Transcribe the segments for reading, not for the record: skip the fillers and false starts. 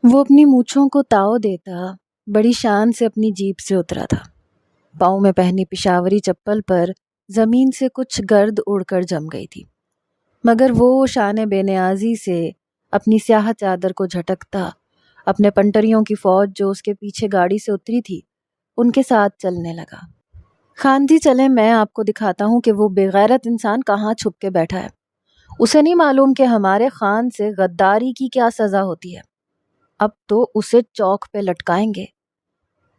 وہ اپنی مونچھوں کو تاؤ دیتا بڑی شان سے اپنی جیپ سے اترا تھا۔ پاؤں میں پہنی پشاوری چپل پر زمین سے کچھ گرد اڑ کر جم گئی تھی، مگر وہ شان بے نیازی سے اپنی سیاہ چادر کو جھٹکتا اپنے پنٹریوں کی فوج جو اس کے پیچھے گاڑی سے اتری تھی ان کے ساتھ چلنے لگا۔ خان جی چلیں، میں آپ کو دکھاتا ہوں کہ وہ بے غیرت انسان کہاں چھپ کے بیٹھا ہے۔ اسے نہیں معلوم کہ ہمارے خان سے غداری کی کیا سزا ہوتی ہے۔ اب تو اسے چوک پہ لٹکائیں گے۔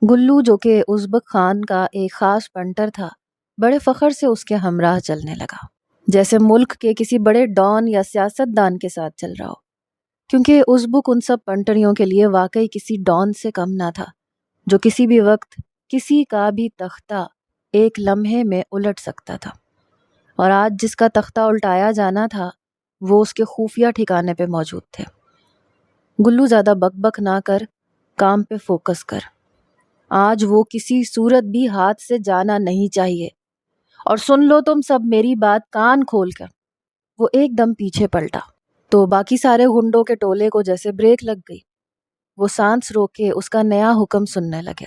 گلو جو کہ ازبک خان کا ایک خاص پنٹر تھا، بڑے فخر سے اس کے ہمراہ چلنے لگا، جیسے ملک کے کسی بڑے ڈان یا سیاست دان کے ساتھ چل رہا ہو، کیونکہ ازبک ان سب پنٹریوں کے لیے واقعی کسی ڈان سے کم نہ تھا جو کسی بھی وقت کسی کا بھی تختہ ایک لمحے میں الٹ سکتا تھا، اور آج جس کا تختہ الٹایا جانا تھا وہ اس کے خفیہ ٹھکانے پہ موجود تھے۔ گلو زیادہ بک بک نہ کر، کام پہ فوکس کر۔ آج وہ کسی صورت بھی ہاتھ سے جانا نہیں چاہیے، اور سن لو تم سب میری بات کان کھول کر۔ وہ ایک دم پیچھے پلٹا تو باقی سارے گنڈوں کے ٹولے کو جیسے بریک لگ گئی۔ وہ سانس روک کے اس کا نیا حکم سننے لگے۔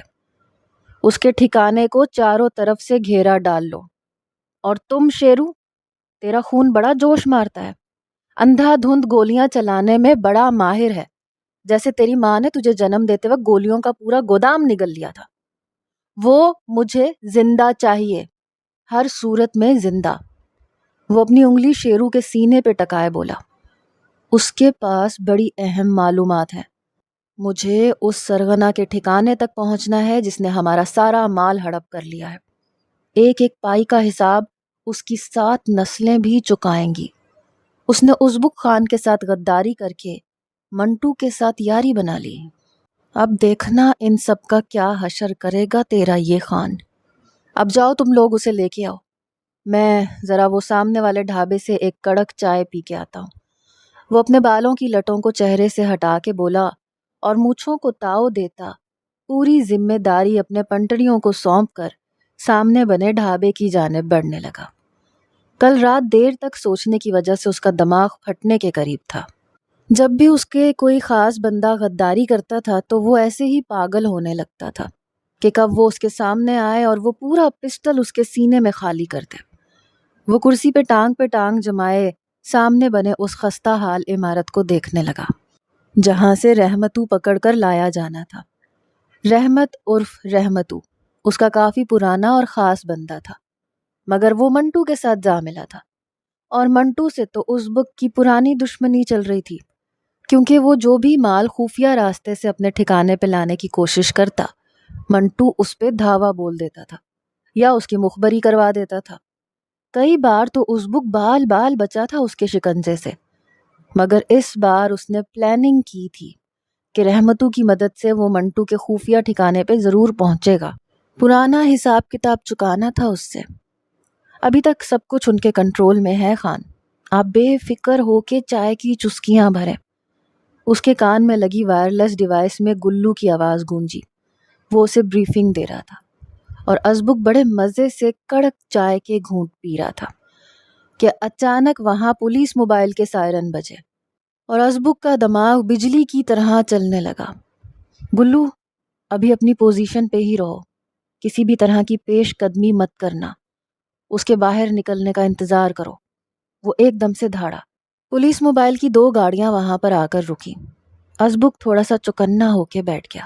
اس کے ٹھکانے کو چاروں طرف سے گھیرا ڈال لو، اور تم شیرو، تیرا خون بڑا جوش مارتا ہے، اندھا دھند گولیاں چلانے میں بڑا ماہر ہے، جیسے تیری ماں نے تجھے جنم دیتے وقت گولیوں کا پورا گودام نگل لیا تھا۔ وہ مجھے زندہ چاہیے، ہر صورت میں زندہ۔ وہ اپنی انگلی شیرو کے سینے پہ ٹکائے بولا، اس کے پاس بڑی اہم معلومات ہیں۔ مجھے اس سرغنہ کے ٹھکانے تک پہنچنا ہے جس نے ہمارا سارا مال ہڑپ کر لیا ہے۔ ایک ایک پائی کا حساب اس کی 7 نسلیں بھی چکائیں گی۔ اس نے ازبک خان کے ساتھ غداری کر کے منٹو کے ساتھ یاری بنا لی۔ اب دیکھنا ان سب کا کیا حشر کرے گا تیرا یہ خان۔ اب جاؤ تم لوگ اسے لے کے آؤ، میں ذرا وہ سامنے والے ڈھابے سے ایک کڑک چائے پی کے آتا ہوں۔ وہ اپنے بالوں کی لٹوں کو چہرے سے ہٹا کے بولا، اور مونچھوں کو تاؤ دیتا پوری ذمہ داری اپنے پنٹڑیوں کو سونپ کر سامنے بنے ڈھابے کی جانب بڑھنے لگا۔ کل رات دیر تک سوچنے کی وجہ سے اس کا دماغ پھٹنے کے قریب تھا۔ جب بھی اس کے کوئی خاص بندہ غداری کرتا تھا تو وہ ایسے ہی پاگل ہونے لگتا تھا کہ کب وہ اس کے سامنے آئے اور وہ پورا پسٹل اس کے سینے میں خالی کر دے۔ وہ کرسی پہ ٹانگ جمائے سامنے بنے اس خستہ حال عمارت کو دیکھنے لگا جہاں سے رحمتو پکڑ کر لایا جانا تھا۔ رحمت عرف رحمتو اس کا کافی پرانا اور خاص بندہ تھا، مگر وہ منٹو کے ساتھ جا ملا تھا، اور منٹو سے تو ازبک کی پرانی دشمنی چل رہی تھی، کیونکہ وہ جو بھی مال خفیہ راستے سے اپنے ٹھکانے پہ لانے کی کوشش کرتا، منٹو اس پہ دھاوا بول دیتا تھا یا اس کی مخبری کروا دیتا تھا۔ کئی بار تو ازبک بال بال بچا تھا اس کے شکنجے سے، مگر اس بار اس نے پلاننگ کی تھی کہ رحمتو کی مدد سے وہ منٹو کے خفیہ ٹھکانے پہ ضرور پہنچے گا۔ پرانا حساب کتاب چکانا تھا اس سے۔ ابھی تک سب کچھ ان کے کنٹرول میں ہے خان، آپ بے فکر ہو کے چائے کی چسکیاں بھریں۔ اس کے کان میں لگی وائرلیس ڈیوائس میں گلو کی آواز گونجی۔ وہ اسے بریفنگ دے رہا تھا، اور ازبک بڑے مزے سے کڑک چائے کے گھونٹ پی رہا تھا کہ اچانک وہاں پولیس موبائل کے سائرن بجے، اور ازبک کا دماغ بجلی کی طرح چلنے لگا۔ گلو، ابھی اپنی پوزیشن پہ ہی رہو، کسی بھی طرح کی پیش قدمی مت کرنا، اس کے باہر نکلنے کا انتظار کرو۔ وہ ایک دم سے دھاڑا۔ پولیس موبائل کی 2 گاڑیاں وہاں پر آ کر رکی۔ ازبک تھوڑا سا چوکنا ہو کے بیٹھ گیا،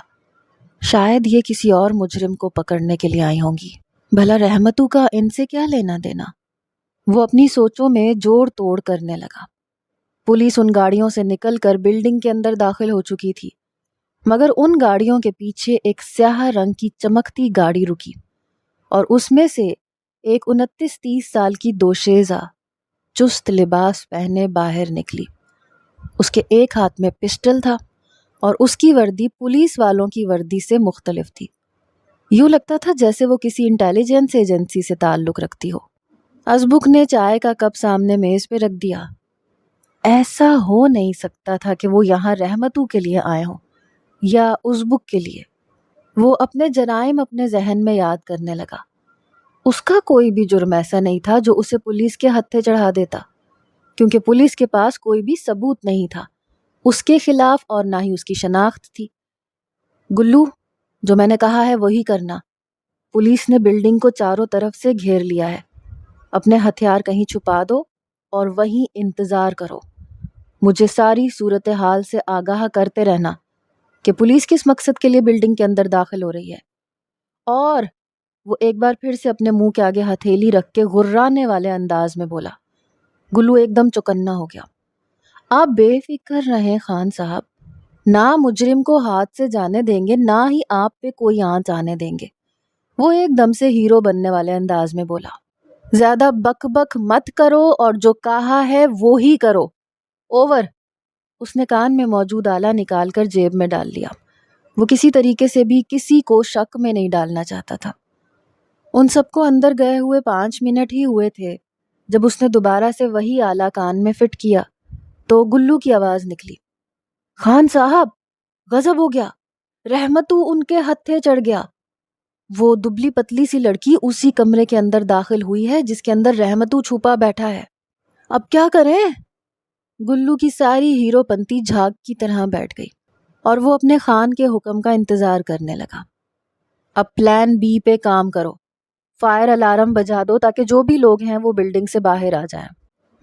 شاید یہ کسی اور مجرم کو پکڑنے کے لیے آئی ہوں گی، بھلا رحمتو کا ان سے کیا لینا دینا۔ وہ اپنی سوچوں میں جوڑ توڑ کرنے لگا۔ پولیس ان گاڑیوں سے نکل کر بلڈنگ کے اندر داخل ہو چکی تھی، مگر ان گاڑیوں کے پیچھے ایک سیاہ رنگ کی چمکتی گاڑی رکی، اور اس میں سے ایک 29-30 سال کی دوشیزہ چست لباس پہنے باہر نکلی۔ اس کے ایک ہاتھ میں پسٹل تھا، اور اس کی وردی پولیس والوں کی وردی سے مختلف تھی۔ یوں لگتا تھا جیسے وہ کسی انٹیلیجنس ایجنسی سے تعلق رکھتی ہو۔ ازبک نے چائے کا کپ سامنے میز پہ رکھ دیا۔ ایسا ہو نہیں سکتا تھا کہ وہ یہاں رحمتو کے لیے آئے ہوں یا ازبک کے لیے۔ وہ اپنے جرائم اپنے ذہن میں یاد کرنے لگا۔ اس کا کوئی بھی جرم ایسا نہیں تھا جو اسے پولیس کے ہتھے چڑھا دیتا، کیونکہ پولیس کے پاس کوئی بھی ثبوت نہیں تھا۔ اس کے خلاف اور نہ ہی اس کی شناخت تھی۔ گلو، جو میں نے کہا ہے وہی کرنا۔ پولیس نے بلڈنگ کو چاروں طرف سے گھیر لیا ہے۔ اپنے ہتھیار کہیں چھپا دو اور وہیں انتظار کرو۔ مجھے ساری صورتحال سے آگاہ کرتے رہنا کہ پولیس کس مقصد کے لیے بلڈنگ کے اندر داخل ہو رہی ہے۔ اور وہ ایک بار پھر سے اپنے منہ کے آگے ہتھیلی رکھ کے غرانے والے انداز میں بولا۔ گلو ایک دم چوکنا ہو گیا۔ آپ بے فکر رہیں خان صاحب، نہ مجرم کو ہاتھ سے جانے دیں گے، نہ ہی آپ پہ کوئی آنچ آنے دیں گے۔ وہ ایک دم سے ہیرو بننے والے انداز میں بولا۔ زیادہ بک بک مت کرو اور جو کہا ہے وہی کرو، اوور۔ اس نے کان میں موجود آلہ نکال کر جیب میں ڈال لیا۔ وہ کسی طریقے سے بھی کسی کو شک میں نہیں ڈالنا چاہتا تھا۔ ان سب کو اندر گئے ہوئے 5 منٹ ہی ہوئے تھے جب اس نے دوبارہ سے وہی آلہ کان میں فٹ کیا تو گلو کی آواز نکلی۔ خان صاحب، غضب ہو گیا، رحمتو ان کے ہتھے چڑھ گیا۔ وہ دبلی پتلی سی لڑکی اسی کمرے کے اندر داخل ہوئی ہے جس کے اندر رحمتو چھپا بیٹھا ہے۔ اب کیا کریں؟ گلو کی ساری ہیرو پنتی جھاگ کی طرح بیٹھ گئی اور وہ اپنے خان کے حکم کا انتظار کرنے لگا۔ اب پلان بی پہ کام کرو، فائر الارم بجا دو تاکہ جو بھی لوگ ہیں وہ بلڈنگ سے باہر آ جائیں۔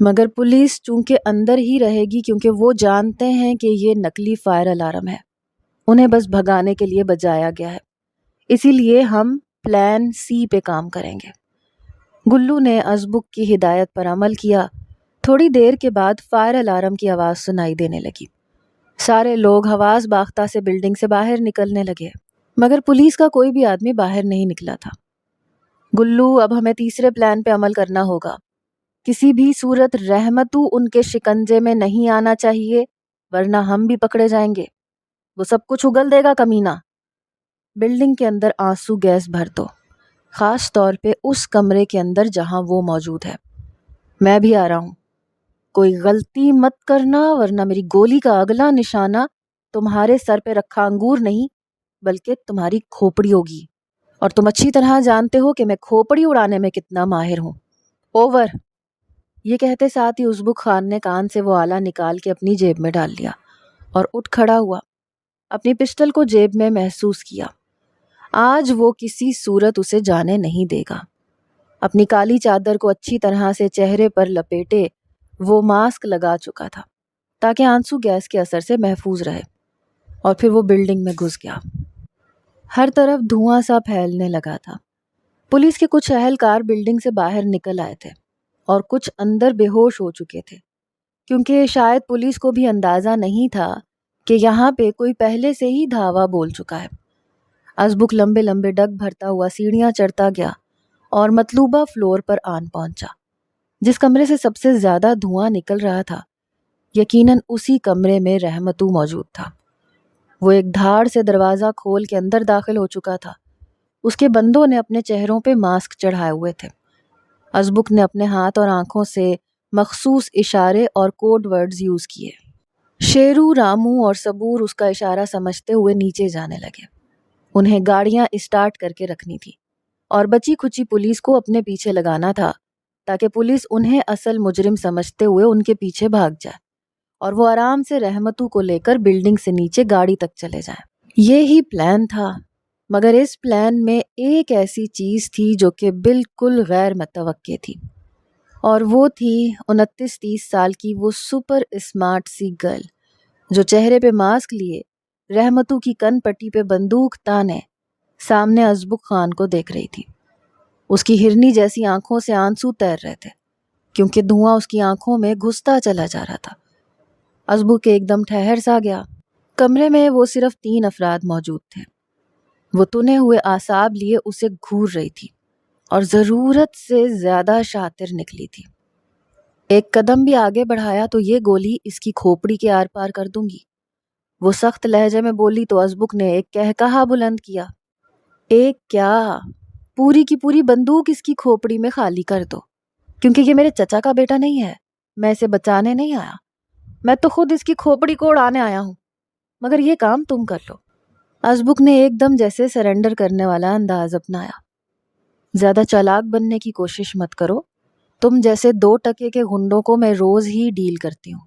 مگر پولیس چونکہ اندر ہی رہے گی کیونکہ وہ جانتے ہیں کہ یہ نکلی فائر الارم ہے، انہیں بس بھگانے کے لیے بجایا گیا ہے، اسی لیے ہم پلان سی پہ کام کریں گے۔ گلو نے ازبک کی ہدایت پر عمل کیا۔ تھوڑی دیر کے بعد فائر الارم کی آواز سنائی دینے لگی۔ سارے لوگ حواس باختہ سے بلڈنگ سے باہر نکلنے لگے، مگر پولیس کا کوئی بھی آدمی باہر نہیں نکلا تھا۔ گلو، اب ہمیں تیسرے پلان پہ عمل کرنا ہوگا۔ کسی بھی صورت رحمتو ان کے شکنجے میں نہیں آنا چاہیے ورنہ ہم بھی پکڑے جائیں گے۔ وہ سب کچھ اگل دے گا کمینہ۔ بلڈنگ کے اندر آنسو گیس بھر دو، خاص طور پہ اس کمرے کے اندر جہاں وہ موجود ہے۔ میں بھی آ رہا ہوں۔ کوئی غلطی مت کرنا ورنہ میری گولی کا اگلا نشانہ تمہارے سر پہ رکھا انگور نہیں بلکہ تمہاری کھوپڑی ہوگی، اور تم اچھی طرح جانتے ہو کہ میں کھوپڑی اڑانے میں کتنا ماہر ہوں۔ اوور۔ یہ کہتے ساتھ ہی ازبک خان نے کان سے وہ آلہ نکال کے اپنی جیب میں ڈال لیا اور اٹھ کھڑا ہوا۔ اپنی پسٹل کو جیب میں محسوس کیا۔ آج وہ کسی صورت اسے جانے نہیں دے گا۔ اپنی کالی چادر کو اچھی طرح سے چہرے پر لپیٹے وہ ماسک لگا چکا تھا تاکہ آنسو گیس کے اثر سے محفوظ رہے، اور پھر وہ بلڈنگ میں گھس گیا۔ ہر طرف دھواں سا پھیلنے لگا تھا۔ پولیس کے کچھ اہلکار بلڈنگ سے باہر نکل آئے تھے اور کچھ اندر بے ہوش ہو چکے تھے، کیونکہ شاید پولیس کو بھی اندازہ نہیں تھا کہ یہاں پہ کوئی پہلے سے ہی دھاوا بول چکا ہے۔ ازبک لمبے لمبے ڈگ بھرتا ہوا سیڑھیاں چڑھتا گیا اور مطلوبہ فلور پر آن پہنچا۔ جس کمرے سے سب سے زیادہ دھواں نکل رہا تھا یقیناً اسی کمرے میں رحمتو موجود تھا۔ وہ ایک دھاڑ سے دروازہ کھول کے اندر داخل ہو چکا تھا۔ اس کے بندوں نے اپنے چہروں پہ ماسک چڑھائے ہوئے تھے۔ ازبک نے اپنے ہاتھ اور آنکھوں سے مخصوص اشارے اور کوڈ ورڈز یوز کیے۔ شیرو، رامو اور صبور اس کا اشارہ سمجھتے ہوئے نیچے جانے لگے۔ انہیں گاڑیاں اسٹارٹ کر کے رکھنی تھی اور بچی کھچی پولیس کو اپنے پیچھے لگانا تھا تاکہ پولیس انہیں اصل مجرم سمجھتے ہوئے ان کے پیچھے بھاگ جائے اور وہ آرام سے رحمتو کو لے کر بلڈنگ سے نیچے گاڑی تک چلے جائیں۔ یہی پلان تھا، مگر اس پلان میں ایک ایسی چیز تھی جو کہ بالکل غیر متوقع تھی، اور وہ تھی 29-30 سال کی وہ سپر اسمارٹ سی گرل جو چہرے پہ ماسک لیے رحمتو کی کن پٹی پہ بندوق تانے سامنے ازبک خان کو دیکھ رہی تھی۔ اس کی ہرنی جیسی آنکھوں سے آنسو تیر رہے تھے کیونکہ دھواں اس کی آنکھوں میں گھستا چلا جا رہا تھا۔ ازبک ایک دم ٹھہر سا گیا۔ کمرے میں وہ صرف 3 افراد موجود تھے۔ وہ تنے ہوئے اعصاب لیے اسے گھور رہی تھی اور ضرورت سے زیادہ شاطر نکلی تھی۔ ایک قدم بھی آگے بڑھایا تو یہ گولی اس کی کھوپڑی کے آر پار کر دوں گی، وہ سخت لہجے میں بولی تو ازبک نے ایک کہا بلند کیا۔ ایک کیا، پوری کی پوری بندوق اس کی کھوپڑی میں خالی کر دو، کیونکہ یہ میرے چچا کا بیٹا نہیں ہے، میں اسے بچانے نہیں آیا، میں تو خود اس کی کھوپڑی کو اڑانے آیا ہوں، مگر یہ کام تم کر لو۔ ازبک نے ایک دم جیسے سرنڈر کرنے والا انداز اپنایا۔ زیادہ چالاک بننے کی کوشش مت کرو، تم جیسے 2 ٹکے کے گنڈوں کو میں روز ہی ڈیل کرتی ہوں۔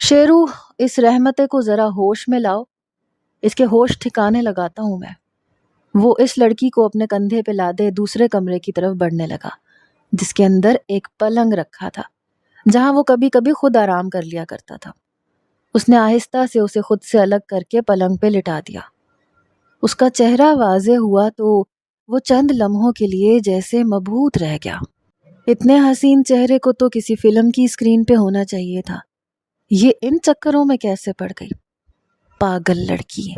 شیرو، اس رحمتے کو ذرا ہوش میں لاؤ، اس کے ہوش ٹھکانے لگاتا ہوں میں۔ وہ اس لڑکی کو اپنے کندھے پہ لادے دوسرے کمرے کی طرف بڑھنے لگا، جس کے اندر ایک پلنگ رکھا تھا جہاں وہ کبھی کبھی خود آرام کر لیا کرتا تھا۔ اس نے آہستہ سے اسے خود سے الگ کر کے پلنگ پہ لٹا دیا۔ اس کا چہرہ واضح ہوا تو وہ چند لمحوں کے لیے جیسے مبہوت رہ گیا۔ اتنے حسین چہرے کو تو کسی فلم کی اسکرین پہ ہونا چاہیے تھا، یہ ان چکروں میں کیسے پڑ گئی؟ پاگل لڑکی۔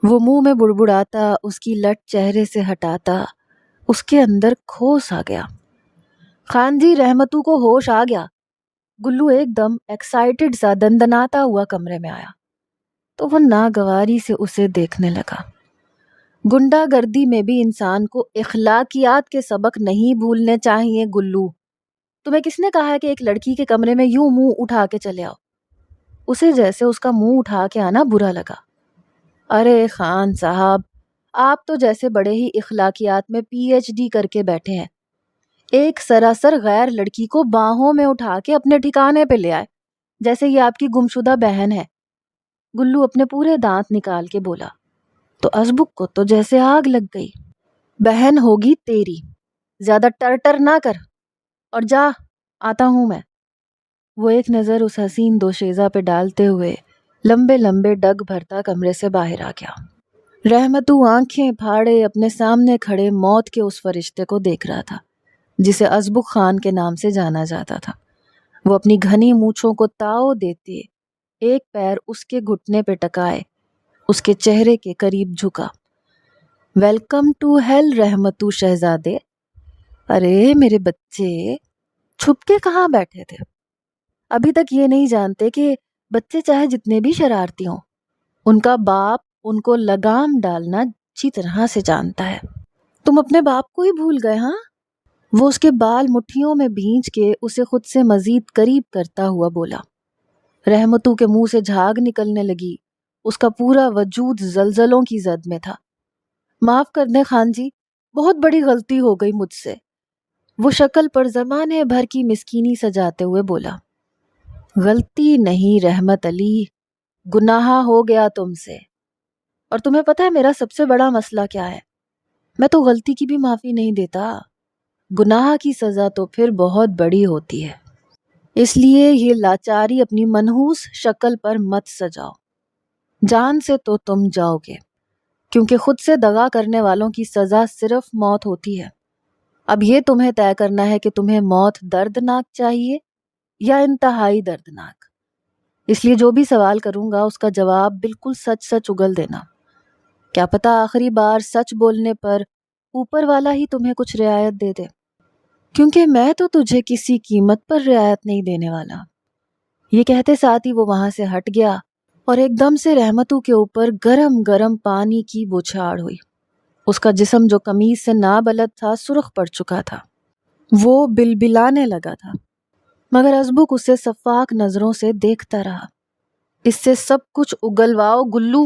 وہ منہ میں بڑبڑاتا، اس کی لٹ چہرے سے ہٹاتا، اس کے اندر کھوس آ گیا۔ خان جی، رحمتو کو ہوش آ گیا۔ گلو ایک دم ایکسائٹڈ سا دندناتا ہوا کمرے میں آیا تو وہ ناگواری سے اسے دیکھنے لگا۔ گنڈا گردی میں بھی انسان کو اخلاقیات کے سبق نہیں بھولنے چاہیے گلو۔ تمہیں کس نے کہا ہے کہ ایک لڑکی کے کمرے میں یوں منہ اٹھا کے چلے آؤ؟ اسے جیسے اس کا منہ اٹھا کے آنا برا لگا۔ ارے خان صاحب، آپ تو جیسے بڑے ہی اخلاقیات میں پی ایچ ڈی کر کے بیٹھے ہیں، ایک سراسر غیر لڑکی کو باہوں میں اٹھا کے اپنے ٹھکانے پہ لے آئے جیسے یہ آپ کی گمشدہ بہن ہے۔ گلو اپنے پورے دانت نکال کے بولا تو ازبک کو تو جیسے آگ لگ گئی۔ بہن ہوگی تیری، زیادہ ٹر نہ کر اور جا، آتا ہوں میں۔ وہ ایک نظر اس حسین دوشیزہ پہ ڈالتے ہوئے لمبے لمبے ڈگ بھرتا کمرے سے باہر آ گیا۔ رحمتو آنکھیں پھاڑے اپنے سامنے کھڑے موت کے اس فرشتے کو دیکھ رہا تھا جسے ازبک خان کے نام سے جانا جاتا تھا۔ وہ اپنی گھنی مونچھوں کو تاؤ دیتے ایک پیر اس کے گھٹنے پہ ٹکائے اس کے چہرے کے قریب جھکا۔ ویلکم ٹو ہیل رحمتو شہزادے۔ ارے میرے بچے، چھپ کے کہاں بیٹھے تھے؟ ابھی تک یہ نہیں جانتے کہ بچے چاہے جتنے بھی شرارتی ہوں، ان کا باپ ان کو لگام ڈالنا اچھی طرح سے جانتا ہے۔ تم اپنے باپ کو ہی بھول گئے ہاں؟ وہ اس کے بال مٹھیوں میں بھینچ کے اسے خود سے مزید قریب کرتا ہوا بولا۔ رحمتو کے منہ سے جھاگ نکلنے لگی، اس کا پورا وجود زلزلوں کی زد میں تھا۔ معاف کر دیں خان جی، بہت بڑی غلطی ہو گئی مجھ سے، وہ شکل پر زمانے بھر کی مسکینی سجاتے ہوئے بولا۔ غلطی نہیں رحمت علی، گناہ ہو گیا تم سے، اور تمہیں پتہ ہے میرا سب سے بڑا مسئلہ کیا ہے؟ میں تو غلطی کی بھی معافی نہیں دیتا، گناہ کی سزا تو پھر بہت بڑی ہوتی ہے۔ اس لیے یہ لاچاری اپنی منحوس شکل پر مت سجاؤ، جان سے تو تم جاؤ گے، کیونکہ خود سے دغا کرنے والوں کی سزا صرف موت ہوتی ہے۔ اب یہ تمہیں طے کرنا ہے کہ تمہیں موت دردناک چاہیے یا انتہائی دردناک۔ اس لیے جو بھی سوال کروں گا اس کا جواب بالکل سچ سچ اگل دینا۔ کیا پتہ آخری بار سچ بولنے پر اوپر والا ہی تمہیں کچھ رعایت دے دے، کیونکہ میں تو تجھے کسی قیمت پر رعایت نہیں دینے والا۔ یہ کہتے ساتھ ہی وہ وہاں سے ہٹ گیا اور ایک دم سے رحمتو کے اوپر گرم گرم پانی کی بوچھاڑ ہوئی۔ اس کا جسم جو قمیض سے نابلد تھا سرخ پڑ چکا تھا، وہ بلبلانے لگا تھا، مگر ازبک اسے شفاق نظروں سے دیکھتا رہا۔ اس سے سب کچھ اگلواؤ گلو،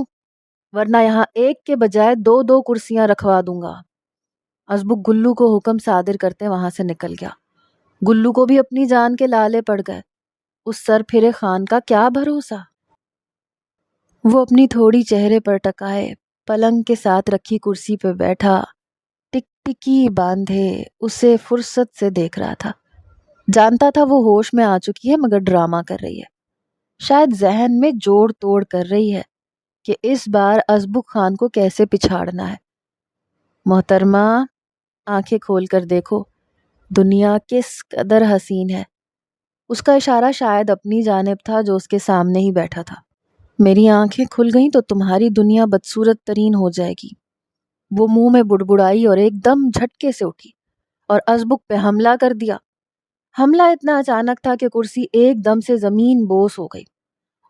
ورنہ یہاں ایک کے بجائے دو دو کرسیاں رکھوا دوں گا۔ ازبک گلو کو حکم صادر کرتے وہاں سے نکل گیا۔ گلو کو بھی اپنی جان کے لالے پڑ گئے، اس سر پھرے خان کا کیا بھروسہ۔ وہ اپنی تھوڑی چہرے پر ٹکائے پلنگ کے ساتھ رکھی کرسی پہ بیٹھا، ٹک ٹکی باندھے اسے فرصت سے دیکھ رہا تھا۔ جانتا تھا وہ ہوش میں آ چکی ہے مگر ڈرامہ کر رہی ہے، شاید ذہن میں جوڑ توڑ کر رہی ہے کہ اس بار ازبک خان کو کیسے پچھاڑنا ہے۔ محترمہ، آنکھیں کھول کر دیکھو، دنیا کس قدر حسین ہے۔ اس کا اشارہ شاید اپنی جانب تھا جو اس کے سامنے ہی بیٹھا تھا۔ میری آنکھیں کھل گئیں تو تمہاری دنیا بدصورت ترین ہو جائے گی۔ وہ منہ میں بڑبڑائی اور ایک دم جھٹکے سے اٹھی اور ازبک پہ حملہ کر دیا۔ حملہ اتنا اچانک تھا کہ کرسی ایک دم سے زمین بوس ہو گئی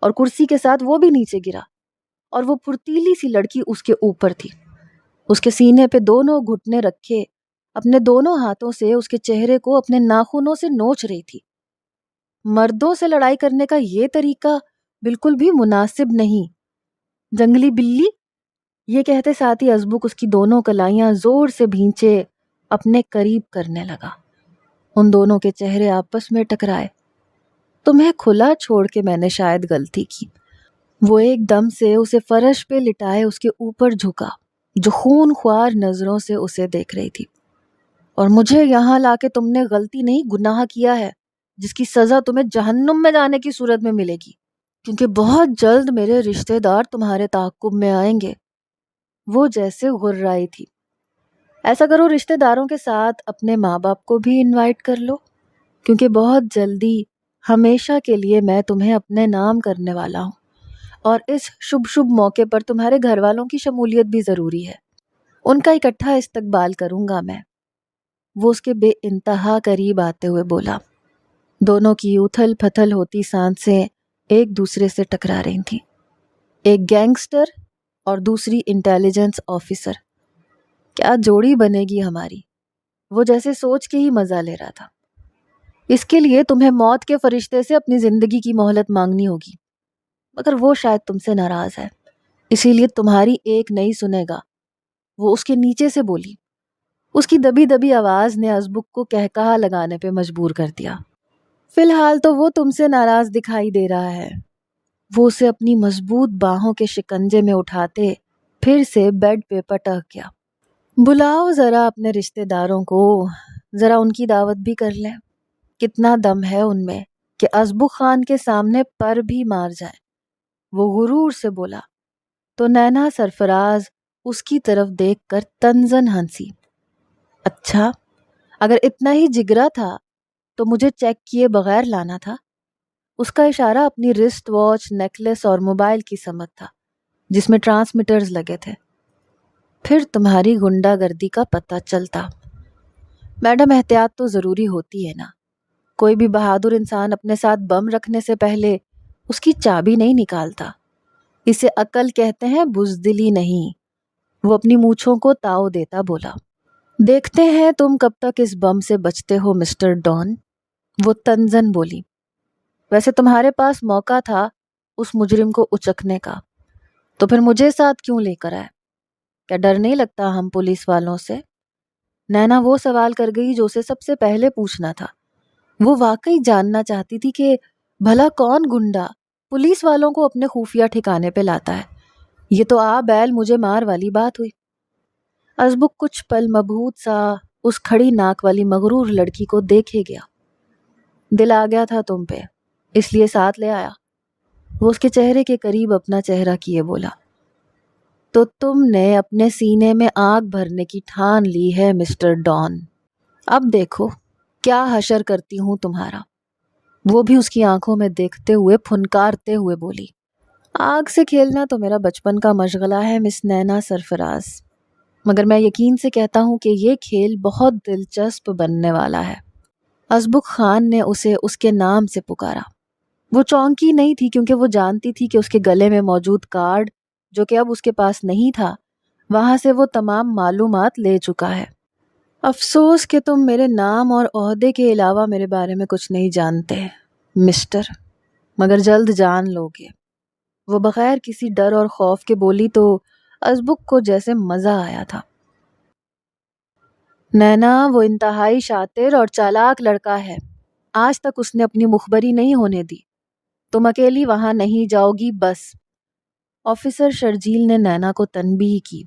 اور کرسی کے ساتھ وہ بھی نیچے گرا، اور وہ پھرتیلی سی لڑکی اس کے اوپر تھی۔ اس کے سینے پہ دونوں گھٹنے رکھے اپنے دونوں ہاتھوں سے اس کے چہرے کو اپنے ناخنوں سے نوچ رہی تھی۔ مردوں سے لڑائی کرنے کا یہ طریقہ بالکل بھی مناسب نہیں، جنگلی بلی۔ یہ کہتے ساتھ ہی ازبک اس کی دونوں کلائیاں زور سے بھینچے اپنے قریب کرنے لگا۔ ان دونوں کے چہرے آپس میں ٹکرائے۔ تمہیں کھلا چھوڑ کے میں نے شاید غلطی کی۔ وہ ایک دم سے اسے فرش پہ لٹائے اس کے اوپر جھکا جو خون خوار نظروں سے اسے دیکھ رہی تھی۔ اور مجھے یہاں لا کے تم نے غلطی نہیں گناہ کیا ہے، جس کی سزا تمہیں جہنم میں جانے کی صورت میں ملے گی، کیونکہ بہت جلد میرے رشتہ دار تمہارے تعاقب میں آئیں گے۔ وہ جیسے غرائی تھی۔ ایسا کرو، رشتہ داروں کے ساتھ اپنے ماں باپ کو بھی انوائٹ کر لو، کیونکہ بہت جلدی ہمیشہ کے لیے میں تمہیں اپنے نام کرنے والا ہوں، اور اس شبھ موقع پر تمہارے گھر والوں کی شمولیت بھی ضروری ہے۔ ان کا اکٹھا استقبال کروں گا میں۔ وہ اس کے بے انتہا قریب آتے ہوئے بولا۔ دونوں کی اتھل پھتل ہوتی سانسیں ایک دوسرے سے ٹکرا رہی تھیں۔ ایک گینگسٹر اور دوسری انٹیلیجنس آفیسر، کیا جوڑی بنے گی ہماری؟ وہ جیسے سوچ کے ہی مزہ لے رہا تھا۔ اس کے لیے تمہیں موت کے فرشتے سے اپنی زندگی کی مہلت مانگنی ہوگی، مگر وہ شاید تم سے ناراض ہے، اسی لیے تمہاری ایک نہیں سنے گا۔ وہ اس کے نیچے سے بولی۔ اس کی دبی دبی آواز نے ازبک کو کہکہا لگانے پہ مجبور کر دیا۔ فی الحال تو وہ تم سے ناراض دکھائی دے رہا ہے۔ وہ اسے اپنی مضبوط باہوں کے شکنجے میں اٹھاتے پھر سے بیڈ پہ پٹک گیا۔ بلاؤ ذرا اپنے رشتہ داروں کو، ذرا ان کی دعوت بھی کر لیں۔ کتنا دم ہے ان میں کہ ازبک خان کے سامنے پر بھی مار جائے۔ وہ غرور سے بولا تو نینا سرفراز اس کی طرف دیکھ کر تنزن ہنسی۔ اچھا، اگر اتنا ہی جگرا تھا تو مجھے چیک کیے بغیر لانا تھا۔ اس کا اشارہ اپنی رسٹ واچ، نیکلس اور موبائل کی سمت تھا جس میں ٹرانسمیٹرز لگے تھے۔ پھر تمہاری غنڈہ گردی کا پتہ چلتا۔ میڈم، احتیاط تو ضروری ہوتی ہے نا۔ کوئی بھی بہادر انسان اپنے ساتھ بم رکھنے سے پہلے اس کی چابی نہیں نکالتا۔ اسے عقل کہتے ہیں، بزدلی نہیں۔ وہ اپنی مونچھوں کو تاؤ دیتا بولا۔ دیکھتے ہیں تم کب تک اس بم سے بچتے ہو مسٹر ڈان۔ وہ تنزن بولی۔ ویسے تمہارے پاس موقع تھا اس مجرم کو اچکنے کا، تو پھر مجھے ساتھ کیوں لے کر آئے؟ کیا ڈر نہیں لگتا ہم پولیس والوں سے؟ نینا وہ سوال کر گئی جو اسے سب سے پہلے پوچھنا تھا۔ وہ واقعی جاننا چاہتی تھی کہ بھلا کون گنڈا پولیس والوں کو اپنے خفیہ ٹھکانے پہ لاتا ہے۔ یہ تو آ بیل مجھے مار والی بات ہوئی۔ ازبک کچھ پل مبہوت سا اس کھڑی ناک والی مغرور لڑکی کو دیکھے گیا۔ دل آ گیا تھا تم پہ، اس لیے ساتھ لے آیا۔ وہ اس کے چہرے کے قریب اپنا چہرہ کیے بولا۔ تو تم نے اپنے سینے میں آگ بھرنے کی ٹھان لی ہے مسٹر ڈان۔ اب دیکھو کیا حشر کرتی ہوں تمہارا۔ وہ بھی اس کی آنکھوں میں دیکھتے ہوئے پھنکارتے ہوئے بولی۔ آگ سے کھیلنا تو میرا بچپن کا مشغلہ ہے مس نینا سرفراز، مگر میں یقین سے کہتا ہوں کہ یہ کھیل بہت دلچسپ بننے والا ہے۔ ازبک خان نے اسے اس کے نام سے پکارا۔ وہ چونکی نہیں تھی کیونکہ وہ جانتی تھی کہ اس کے گلے میں موجود کارڈ، جو کہ اب اس کے پاس نہیں تھا، وہاں سے وہ تمام معلومات لے چکا ہے۔ افسوس کہ تم میرے نام اور عہدے کے علاوہ میرے بارے میں کچھ نہیں جانتے مسٹر، مگر جلد جان لو گے۔ وہ بغیر کسی ڈر اور خوف کے بولی تو ازبک کو جیسے مزہ آیا تھا۔ نینا وہ انتہائی شاطر اور چالاک لڑکا ہے، آج تک اس نے اپنی مخبری نہیں ہونے دی۔ تم اکیلی وہاں نہیں جاؤ گی بس۔ آفیسر شرجیل نے نینا کو تنبیہ کی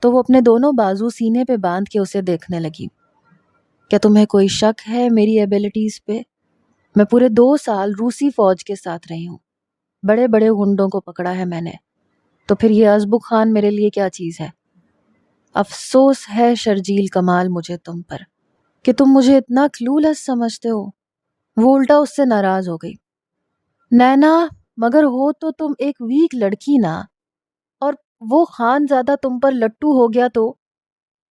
تو وہ اپنے دونوں بازو سینے پہ باندھ کے اسے دیکھنے لگی۔ کیا تمہیں کوئی شک ہے میری ایبیلٹیز پہ؟ میں پورے 2 سال روسی فوج کے ساتھ رہی ہوں، بڑے بڑے غنڈوں کو پکڑا ہے میں نے، تو پھر یہ ازبک خان میرے لیے کیا چیز ہے؟ افسوس ہے شرجیل کمال مجھے تم پر کہ تم مجھے اتنا کلولس سمجھتے ہو۔ وہ الٹا اس سے ناراض ہو گئی۔ نینا، مگر ہو تو تم ایک ویک لڑکی نا، اور وہ خان زادہ تم پر لٹو ہو گیا تو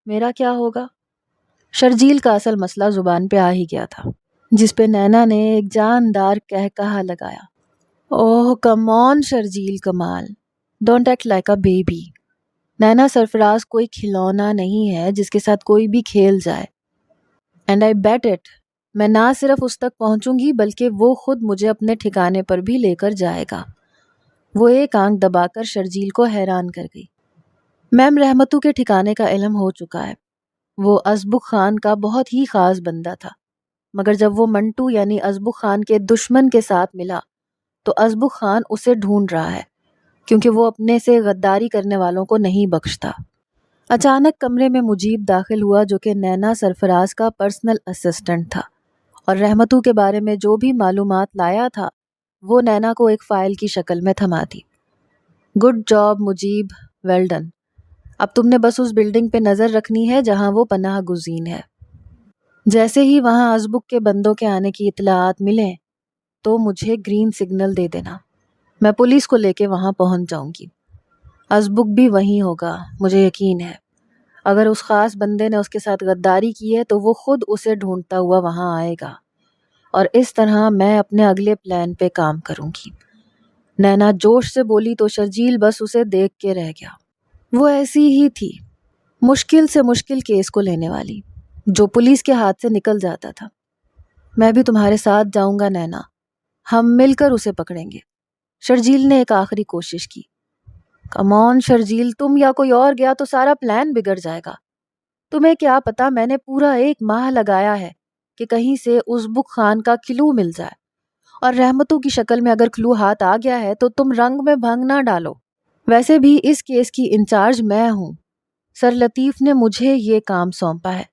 میرا کیا ہوگا؟ شرجیل کا اصل مسئلہ زبان پہ آ ہی گیا تھا، جس پہ نینا نے ایک جاندار کہکہا لگایا۔ Oh come on Sharjeel Kamal, don't act like a baby. Nina Sarfraz کوئی کھلونا نہیں ہے جس کے ساتھ کوئی بھی کھیل جائے، اینڈ آئی بیٹ اٹ، میں نہ صرف اس تک پہنچوں گی بلکہ وہ خود مجھے اپنے ٹھکانے پر بھی لے کر جائے گا۔ وہ ایک آنکھ دبا کر شرجیل کو حیران کر گئی۔ میم رحمتو کے ٹھکانے کا علم ہو چکا ہے۔ وہ ازبک خان کا بہت ہی خاص بندہ تھا۔ مگر جب وہ منٹو یعنی ازبک خان کے دشمن کے ساتھ ملا تو ازبک خان اسے ڈھونڈ رہا ہے، کیونکہ وہ اپنے سے غداری کرنے والوں کو نہیں بخشتا۔ اچانک کمرے میں مجیب داخل ہوا، جو کہ نینا سرفراز کا پرسنل اسسٹنٹ تھا، اور رحمتوں کے بارے میں جو بھی معلومات لایا تھا وہ نینا کو ایک فائل کی شکل میں تھما دی۔ Good job Mujeeb, well done. اب تم نے بس اس بلڈنگ پہ نظر رکھنی ہے جہاں وہ پناہ گزین ہے۔ جیسے ہی وہاں ازبک کے بندوں کے آنے کی اطلاعات ملیں تو مجھے گرین سگنل دے دینا، میں پولیس کو لے کے وہاں پہنچ جاؤں گی۔ ازبک بھی وہیں ہوگا، مجھے یقین ہے۔ اگر اس خاص بندے نے اس کے ساتھ غداری کی ہے تو وہ خود اسے ڈھونڈتا ہوا وہاں آئے گا، اور اس طرح میں اپنے اگلے پلان پہ کام کروں گی۔ نینا جوش سے بولی تو شرجیل بس اسے دیکھ کے رہ گیا۔ وہ ایسی ہی تھی، مشکل سے مشکل کیس کو لینے والی، جو پولیس کے ہاتھ سے نکل جاتا تھا۔ میں بھی تمہارے ساتھ جاؤں گا نینا، ہم مل کر اسے پکڑیں گے۔ شرجیل نے ایک آخری کوشش کی۔ کم آن شرجیل، تم یا کوئی اور گیا تو سارا پلان بگڑ جائے گا۔ تمہیں کیا پتا، میں نے پورا 1 ماہ لگایا ہے کہ کہیں سے ازبک خان کا کلو مل جائے، اور رحمتوں کی شکل میں اگر کلو ہاتھ آ گیا ہے تو تم رنگ میں بھنگ نہ ڈالو۔ ویسے بھی اس کیس کی انچارج میں ہوں، سر لطیف نے مجھے یہ کام سونپا ہے۔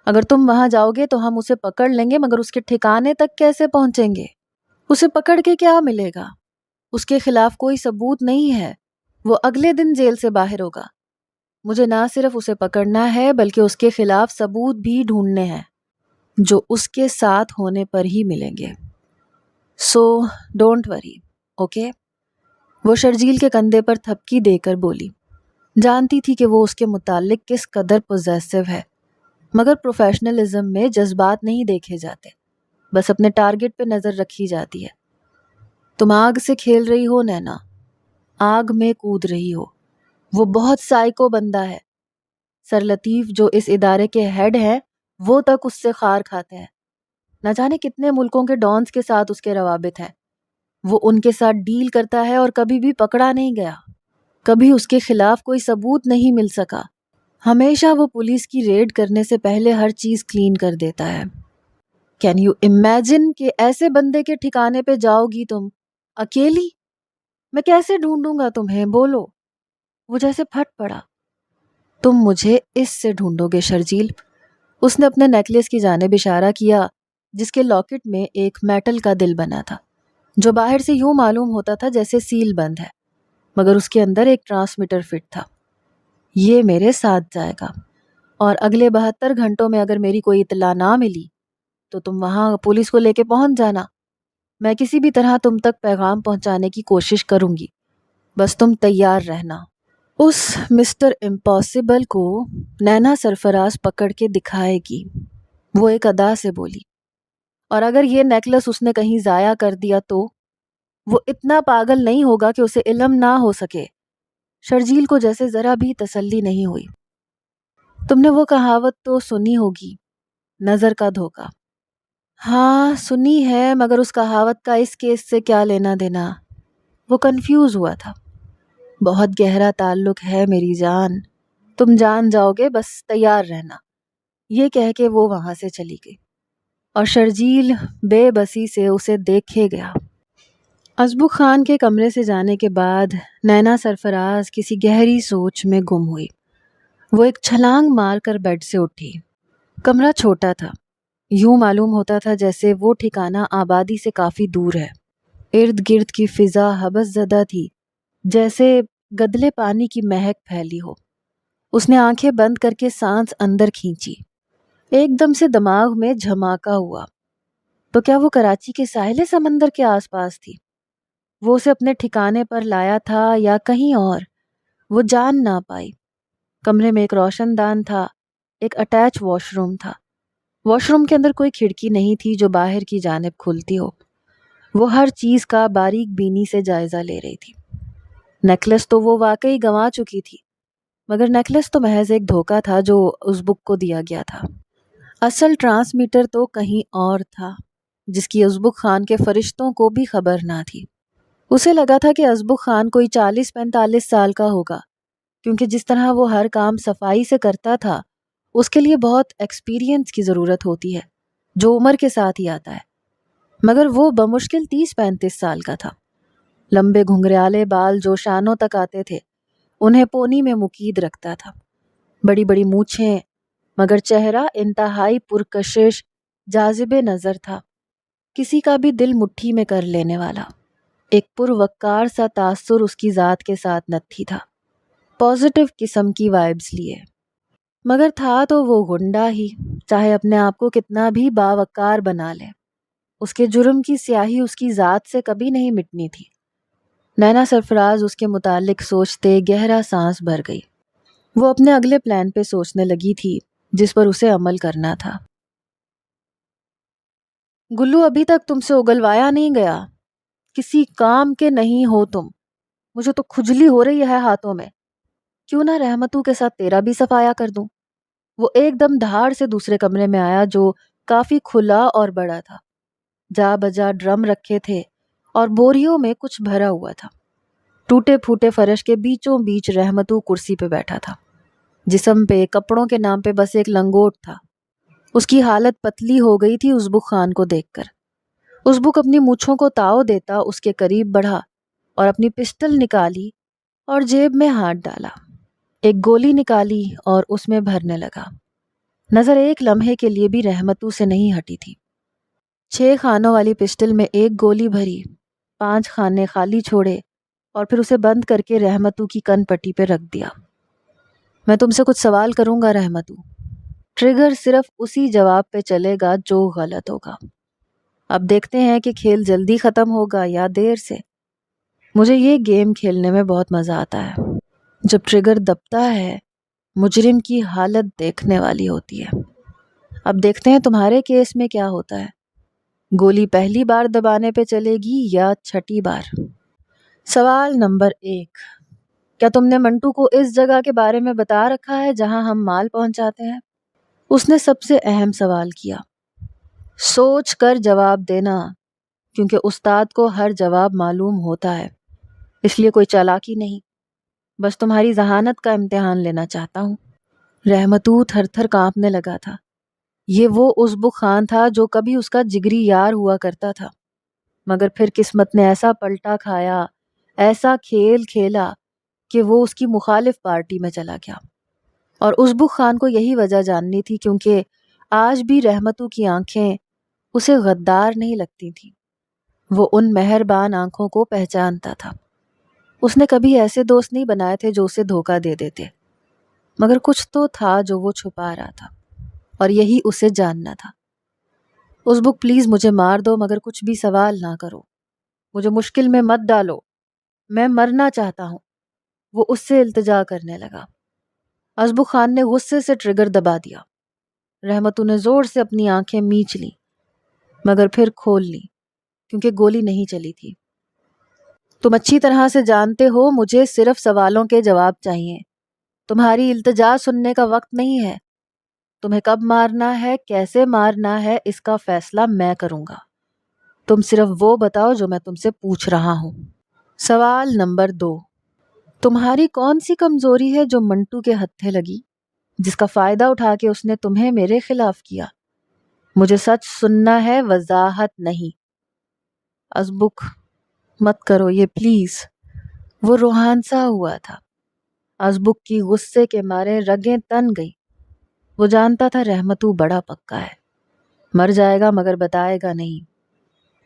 اگر تم وہاں جاؤ گے تو ہم اسے پکڑ لیں گے، مگر اس کے ٹھکانے تک کیسے پہنچیں گے؟ اسے پکڑ کے کیا ملے گا؟ اس کے خلاف کوئی ثبوت نہیں ہے، وہ اگلے دن جیل سے باہر ہوگا۔ مجھے نہ صرف اسے پکڑنا ہے بلکہ اس کے خلاف ثبوت بھی ڈھونڈنے ہیں، جو اس کے ساتھ ہونے پر ہی ملیں گے۔ So don't worry, okay? وہ شرجیل کے کندھے پر تھپکی دے کر بولی۔ جانتی تھی کہ وہ اس کے متعلق کس قدر پوزیسو ہے، مگر پروفیشنلزم میں جذبات نہیں دیکھے جاتے، بس اپنے ٹارگٹ پہ نظر رکھی جاتی ہے۔ تم آگ سے کھیل رہی ہو نینا، آگ میں کود رہی ہو۔ وہ بہت سائیکو بندہ ہے۔ سر لطیف جو اس ادارے کے ہیڈ ہیں وہ تک اس سے خار کھاتے ہیں۔ نہ جانے کتنے ملکوں کے ڈانس کے ساتھ اس کے روابط ہیں۔ وہ ان کے ساتھ ڈیل کرتا ہے اور کبھی بھی پکڑا نہیں گیا، کبھی اس کے خلاف کوئی ثبوت نہیں مل سکا۔ ہمیشہ وہ پولیس کی ریڈ کرنے سے پہلے ہر چیز کلین کر دیتا ہے۔ کین یو امیجن کہ ایسے بندے کے ٹھکانے پہ جاؤ گی تم اکیلی؟ میں کیسے ڈھونڈوں گا تمہیں، بولو؟ وہ جیسے پھٹ پڑا۔ تم مجھے اس سے ڈھونڈو گے شرجیل۔ اس نے اپنے نیکلیس کی جانب اشارہ کیا، جس کے لاکٹ میں ایک میٹل کا دل بنا تھا، جو باہر سے یوں معلوم ہوتا تھا جیسے سیل بند ہے، مگر اس کے اندر ایک ٹرانسمیٹر فٹ تھا۔ یہ میرے ساتھ جائے گا، اور اگلے 72 گھنٹوں میں اگر میری کوئی اطلاع نہ ملی تو تم وہاں پولیس کو لے کے پہنچ جانا۔ میں کسی بھی طرح تم تک پیغام پہنچانے کی کوشش کروں گی، بس تم تیار رہنا۔ اس مسٹر امپاسبل کو نینا سرفراز پکڑ کے دکھائے گی، وہ ایک ادا سے بولی۔ اور اگر یہ نیکلس اس نے کہیں ضائع کر دیا تو وہ اتنا پاگل نہیں ہوگا کہ اسے علم نہ ہو سکے۔ شرجیل کو جیسے ذرا بھی تسلی نہیں ہوئی۔ تم نے وہ کہاوت تو سنی ہوگی، نظر کا دھوکہ۔ ہاں سنی ہے، مگر اس کہاوت کا اس کیس سے کیا لینا دینا؟ وہ کنفیوز ہوا تھا۔ بہت گہرا تعلق ہے میری جان، تم جان جاؤ گے، بس تیار رہنا۔ یہ کہہ کے وہ وہاں سے چلی گئی، اور شرجیل بے بسی سے اسے دیکھے گیا۔ ازبک خان کے کمرے سے جانے کے بعد نینا سرفراز کسی گہری سوچ میں گم ہوئی۔ وہ ایک چھلانگ مار کر بیڈ سے اٹھی۔ کمرہ چھوٹا تھا، یوں معلوم ہوتا تھا جیسے وہ ٹھکانہ آبادی سے کافی دور ہے۔ ارد گرد کی فضا حبس زدہ تھی، جیسے گدلے پانی کی مہک پھیلی ہو۔ اس نے آنکھیں بند کر کے سانس اندر کھینچی۔ ایک دم سے دماغ میں جھماکا ہوا۔ تو کیا وہ کراچی کے ساحل سمندر کے آس پاس تھی؟ وہ اسے اپنے ٹھکانے پر لایا تھا یا کہیں اور؟ وہ جان نہ پائی۔ کمرے میں ایک روشن دان تھا، ایک اٹیچ واش روم تھا۔ واش روم کے اندر کوئی کھڑکی نہیں تھی جو باہر کی جانب کھلتی ہو۔ وہ ہر چیز کا باریک بینی سے جائزہ لے رہی تھی۔ نیکلس تو وہ واقعی گنوا چکی تھی، مگر نیکلس تو محض ایک دھوکہ تھا جو ازبک کو دیا گیا تھا۔ اصل ٹرانسمیٹر تو کہیں اور تھا، جس کی ازبک خان کے فرشتوں کو بھی خبر نہ تھی۔ اسے لگا تھا کہ ازبک خان کوئی 40-45 سال کا ہوگا، کیونکہ جس طرح وہ ہر کام صفائی سے کرتا تھا اس کے لیے بہت ایکسپیرینس کی ضرورت ہوتی ہے۔ جو عمر کے ساتھ ہی آتا ہے، مگر وہ بمشکل 30-35 سال کا تھا۔ لمبے گھنگریالے بال جو شانوں تک آتے تھے، انہیں پونی میں مقید رکھتا تھا۔ بڑی بڑی مونچھیں، مگر چہرہ انتہائی پرکشش، جاذب نظر تھا، کسی کا بھی دل مٹھی میں کر لینے والا۔ ایک پروقار سا تاثر اس کی ذات کے ساتھ نتھی تھا، پازیٹیو قسم کی وائبز لیے، مگر تھا تو وہ گنڈا ہی، چاہے اپنے آپ کو کتنا بھی باوقار بنا لے۔ اس کے جرم کی سیاہی اس کی ذات سے کبھی نہیں مٹنی تھی۔ نینا سرفراز اس کے متعلق سوچتے گہرا سانس بھر گئی۔ وہ اپنے اگلے پلان پہ سوچنے لگی تھی جس پر اسے عمل کرنا تھا۔ گلو ابھی تک تم سے اگلوایا نہیں گیا، کسی کام کے نہیں ہو تم، مجھے تو کھجلی ہو رہی ہے ہاتھوں میں، کیوں نہ رحمتوں کے ساتھ تیرا بھی صفایا کر دوں۔ وہ ایک دم دھاڑ سے دوسرے کمرے میں آیا جو کافی کھلا اور بڑا تھا۔ جا بجا ڈرم رکھے تھے اور بوریوں میں کچھ بھرا ہوا تھا۔ ٹوٹے پھوٹے فرش کے بیچوں بیچ رحمتوں کرسی پہ بیٹھا تھا، جسم پہ کپڑوں کے نام پہ بس ایک لنگوٹ تھا۔ اس کی حالت پتلی ہو گئی تھی ازبک خان کو دیکھ کر۔ ازبک اپنی مونچھوں کو تاؤ دیتا اس کے قریب بڑھا اور اپنی پسٹل نکالی اور جیب میں ہاتھ ڈالا، ایک گولی نکالی اور اس میں بھرنے لگا۔ نظر ایک لمحے کے لیے بھی رحمتوں سے نہیں ہٹی تھی۔ 6 خانوں والی پسٹل میں ایک گولی بھری، 5 خانے خالی چھوڑے اور پھر اسے بند کر کے رحمتوں کی کن پٹی پہ رکھ دیا۔ میں تم سے کچھ سوال کروں گا رحمتوں، ٹریگر صرف اسی جواب پہ چلے گا جو غلط ہوگا۔ اب دیکھتے ہیں کہ کھیل جلدی ختم ہوگا یا دیر سے۔ مجھے یہ گیم کھیلنے میں بہت مزہ آتا ہے۔ جب ٹریگر دبتا ہے، مجرم کی حالت دیکھنے والی ہوتی ہے۔ اب دیکھتے ہیں تمہارے کیس میں کیا ہوتا ہے، گولی پہلی بار دبانے پہ چلے گی یا چھٹی بار۔ سوال نمبر 1، کیا تم نے منٹو کو اس جگہ کے بارے میں بتا رکھا ہے جہاں ہم مال پہنچاتے ہیں؟ اس نے سب سے اہم سوال کیا۔ سوچ کر جواب دینا، کیونکہ استاد کو ہر جواب معلوم ہوتا ہے، اس لیے کوئی چالاکی نہیں، بس تمہاری ذہانت کا امتحان لینا چاہتا ہوں۔ رحمتوں تھر تھر کانپنے لگا تھا۔ یہ وہ ازبک خان تھا جو کبھی اس کا جگری یار ہوا کرتا تھا، مگر پھر قسمت نے ایسا پلٹا کھایا، ایسا کھیل کھیلا کہ وہ اس کی مخالف پارٹی میں چلا گیا۔ اور ازبک خان کو یہی وجہ جاننی تھی کیونکہ آج بھی رحمتوں کی آنکھیں اسے غدار نہیں لگتی تھیں۔ وہ ان مہربان آنکھوں کو پہچانتا تھا۔ اس نے کبھی ایسے دوست نہیں بنائے تھے جو اسے دھوکہ دے دیتے، مگر کچھ تو تھا جو وہ چھپا رہا تھا، اور یہی اسے جاننا تھا۔ ازبک پلیز مجھے مار دو مگر کچھ بھی سوال نہ کرو، مجھے مشکل میں مت ڈالو، میں مرنا چاہتا ہوں۔ وہ اس سے التجا کرنے لگا۔ ازبک خان نے غصے سے ٹریگر دبا دیا۔ رحمتوں نے زور سے اپنی آنکھیں میچ لی، مگر پھر کھول لی کیونکہ گولی نہیں چلی تھی۔ تم اچھی طرح سے جانتے ہو مجھے صرف سوالوں کے جواب چاہیے، تمہاری التجا سننے کا وقت نہیں ہے۔ تمہیں کب مارنا ہے، کیسے مارنا ہے، اس کا فیصلہ میں کروں گا۔ تم صرف وہ بتاؤ جو میں تم سے پوچھ رہا ہوں۔ سوال نمبر 2، تمہاری کون سی کمزوری ہے جو منٹو کے ہتھے لگی، جس کا فائدہ اٹھا کے اس نے تمہیں میرے خلاف کیا؟ مجھے سچ سننا ہے، وضاحت نہیں۔ ازبک مت کرو یہ پلیز۔ وہ روحان سا ہوا تھا۔ ازبک کی غصے کے مارے رگیں تن گئی۔ وہ جانتا تھا رحمتوں بڑا پکا ہے، مر جائے گا مگر بتائے گا نہیں،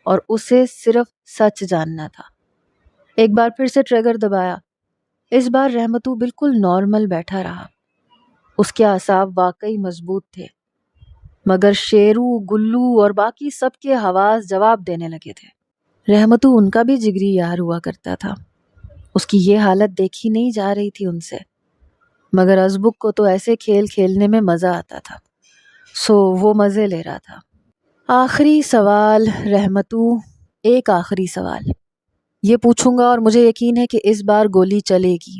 اور اسے صرف سچ جاننا تھا۔ ایک بار پھر سے ٹریگر دبایا۔ اس بار رحمتوں بالکل نارمل بیٹھا رہا۔ اس کے اعصاب واقعی مضبوط تھے، مگر شیرو، گلو اور باقی سب کے حواس جواب دینے لگے تھے۔ رحمتوں ان کا بھی جگری یار ہوا کرتا تھا، اس کی یہ حالت دیکھی نہیں جا رہی تھی ان سے، مگر ازبک کو تو ایسے کھیل کھیلنے میں مزہ آتا تھا، سو وہ مزے لے رہا تھا۔ آخری سوال رحمتوں، ایک آخری سوال یہ پوچھوں گا اور مجھے یقین ہے کہ اس بار گولی چلے گی،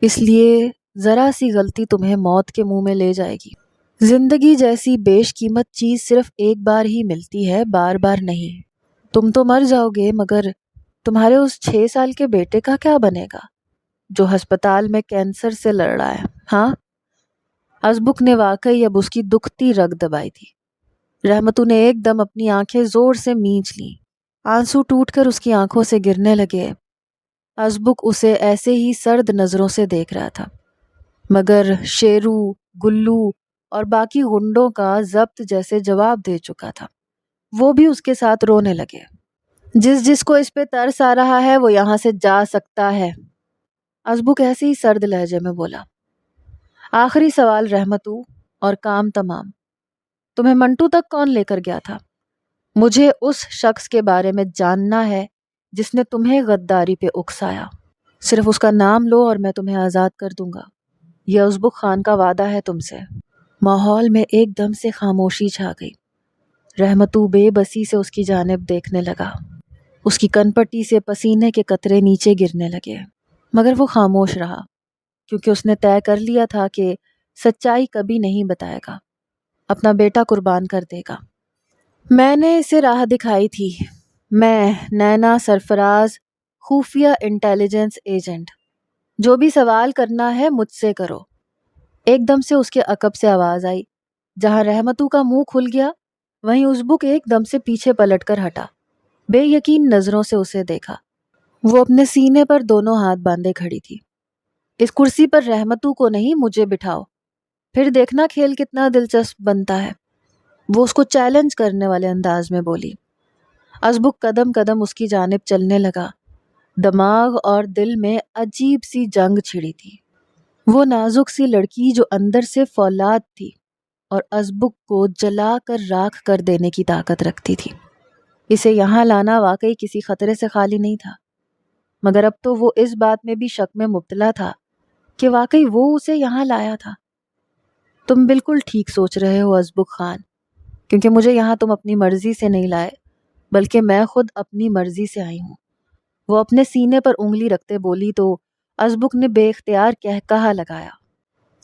اس لیے ذرا سی غلطی تمہیں موت کے منہ میں لے جائے گی۔ زندگی جیسی بیش قیمت چیز صرف ایک بار ہی ملتی ہے، بار بار نہیں۔ تم تو مر جاؤ گے، مگر تمہارے اس 6 سال کے بیٹے کا کیا بنے گا جو ہسپتال میں کینسر سے لڑ رہا ہے؟ ہاں؟ ازبک نے واقعی اب اس کی دکھتی رگ دبائی تھی۔ رحمتو نے ایک دم اپنی آنکھیں زور سے مینچ لیں، آنسو ٹوٹ کر اس کی آنکھوں سے گرنے لگے۔ ازبک اسے ایسے ہی سرد نظروں سے دیکھ رہا تھا، مگر شیرو، گلو اور باقی غنڈوں کا ضبط جیسے جواب دے چکا تھا۔ وہ بھی اس کے ساتھ رونے لگے۔ جس جس کو اس پہ ترس آ رہا ہے وہ یہاں سے جا سکتا ہے، ازبک ایسے ہی سرد لہجے میں بولا۔ آخری سوال رحمتو، اور کام تمام۔ تمہیں منٹو تک کون لے کر گیا تھا؟ مجھے اس شخص کے بارے میں جاننا ہے جس نے تمہیں غداری پہ اکسایا۔ صرف اس کا نام لو اور میں تمہیں آزاد کر دوں گا، یہ ازبک خان کا وعدہ ہے تم سے۔ ماحول میں ایک دم سے خاموشی چھا گئی۔ رحمتو بے بسی سے اس کی جانب دیکھنے لگا۔ اس کی کن پٹی سے پسینے کے قطرے نیچے گرنے لگے، مگر وہ خاموش رہا، کیونکہ اس نے طے کر لیا تھا کہ سچائی کبھی نہیں بتائے گا، اپنا بیٹا قربان کر دے گا۔ میں نے اسے راہ دکھائی تھی، میں نینا سرفراز، خفیہ انٹیلیجنس ایجنٹ۔ جو بھی سوال کرنا ہے مجھ سے کرو۔ ایک دم سے اس کے عقب سے آواز آئی۔ جہاں رحمتو کا منہ کھل گیا وہیں ازبک ایک دم سے پیچھے پلٹ کر ہٹا، بے یقین نظروں سے اسے دیکھا۔ وہ اپنے سینے پر دونوں ہاتھ باندھے کھڑی تھی۔ اس کرسی پر رحمتو کو نہیں، مجھے بٹھاؤ، پھر دیکھنا کھیل کتنا دلچسپ بنتا ہے، وہ اس کو چیلنج کرنے والے انداز میں بولی۔ ازبک قدم قدم اس کی جانب چلنے لگا۔ دماغ اور دل میں عجیب سی جنگ چھڑی تھی۔ وہ نازک سی لڑکی جو اندر سے فولاد تھی اور ازبک کو جلا کر راکھ کر دینے کی طاقت رکھتی تھی۔ اسے یہاں لانا واقعی کسی خطرے سے خالی نہیں تھا، مگر اب تو وہ اس بات میں بھی شک میں مبتلا تھا کہ واقعی وہ اسے یہاں لایا تھا۔ تم بالکل ٹھیک سوچ رہے ہو ازبک خان، کیونکہ مجھے یہاں تم اپنی مرضی سے نہیں لائے، بلکہ میں خود اپنی مرضی سے آئی ہوں۔ وہ اپنے سینے پر انگلی رکھتے بولی تو ازبک نے بے اختیار کہا لگایا،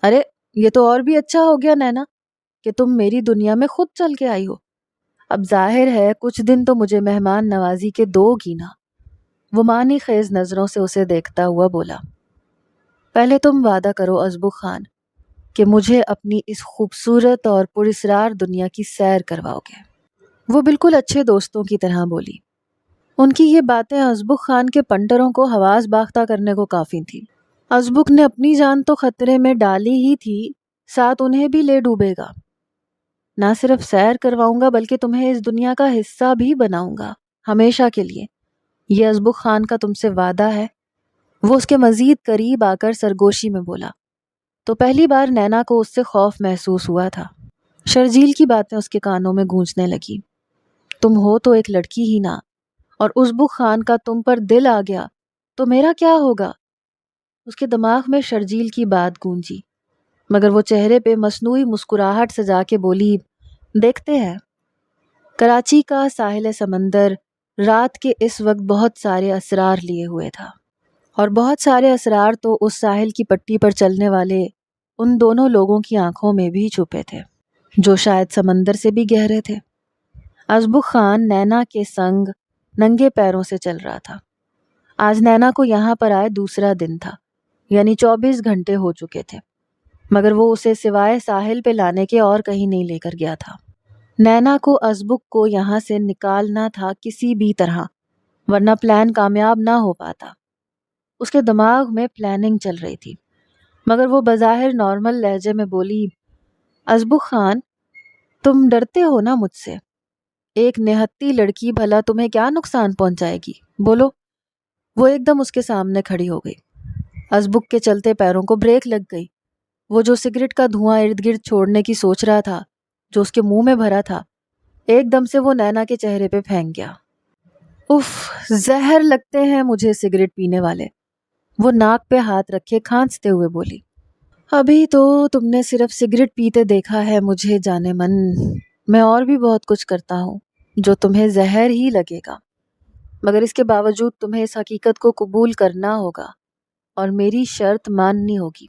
ارے یہ تو اور بھی اچھا ہو گیا نینا کہ تم میری دنیا میں خود چل کے آئی ہو۔ اب ظاہر ہے کچھ دن تو مجھے مہمان نوازی کے دو گی نا۔ وہ معنی خیز نظروں سے اسے دیکھتا ہوا بولا۔ پہلے تم وعدہ کرو ازبک خان کہ مجھے اپنی اس خوبصورت اور پراسرار دنیا کی سیر کرواؤ گے۔ وہ بالکل اچھے دوستوں کی طرح بولی۔ ان کی یہ باتیں ازبک خان کے پنٹروں کو حواس باختہ کرنے کو کافی تھی۔ ازبک نے اپنی جان تو خطرے میں ڈالی ہی تھی، ساتھ انہیں بھی لے ڈوبے گا۔ نہ صرف سیر کرواؤں گا بلکہ تمہیں اس دنیا کا حصہ بھی بناؤں گا، ہمیشہ کے لیے۔ یہ ازبک خان کا تم سے وعدہ ہے؟ وہ اس کے مزید قریب آ کر سرگوشی میں بولا تو پہلی بار نینا کو اس سے خوف محسوس ہوا تھا۔ شرجیل کی باتیں اس کے کانوں میں گونجنے لگی۔ تم ہو تو ایک لڑکی ہی نا، اور ازبک خان کا تم پر دل آ گیا تو میرا کیا ہوگا؟ اس کے دماغ میں شرجیل کی بات گونجی، مگر وہ چہرے پہ مصنوعی مسکراہٹ سجا کے بولی، دیکھتے ہیں۔ کراچی کا ساحل سمندر رات کے اس وقت بہت سارے اسرار لیے ہوئے تھا، اور بہت سارے اسرار تو اس ساحل کی پٹی پر چلنے والے ان دونوں لوگوں کی آنکھوں میں بھی چھپے تھے، جو شاید سمندر سے بھی گہرے تھے۔ ازبک خان نینا کے سنگ ننگے پیروں سے چل رہا تھا۔ آج نینا کو یہاں پر آئے دوسرا دن تھا، یعنی 24 گھنٹے ہو چکے تھے، مگر وہ اسے سوائے ساحل پہ لانے کے اور کہیں نہیں لے کر گیا تھا۔ نینا کو ازبک کو یہاں سے نکالنا تھا کسی بھی طرح، ورنہ پلان کامیاب نہ ہو پاتا۔ اس کے دماغ میں پلاننگ چل رہی تھی، مگر وہ بظاہر نارمل لہجے میں بولی، ازبک خان تم ڈرتے ہو نا مجھ سے؟ ایک نہتی لڑکی بھلا تمہیں کیا نقصان پہنچائے گی، بولو؟ وہ ایک دم اس کے سامنے کھڑی ہو گئی۔ ازبک کے چلتے پیروں کو بریک لگ گئی۔ وہ جو سگریٹ کا دھواں ارد گرد چھوڑنے کی سوچ رہا تھا، جو اس کے منہ میں بھرا تھا، ایک دم سے وہ نینا کے چہرے پہ پھینک گیا۔ اف، زہر لگتے ہیں مجھے سگریٹ پینے والے۔ وہ ناک پہ ہاتھ رکھے کھانستے ہوئے بولی، ابھی تو تم نے صرف سگریٹ پیتے دیکھا ہے مجھے جانے من، میں اور بھی بہت کچھ کرتا ہوں جو تمہیں زہر ہی لگے گا، مگر اس کے باوجود تمہیں اس حقیقت کو قبول کرنا ہوگا اور میری شرط ماننی ہوگی۔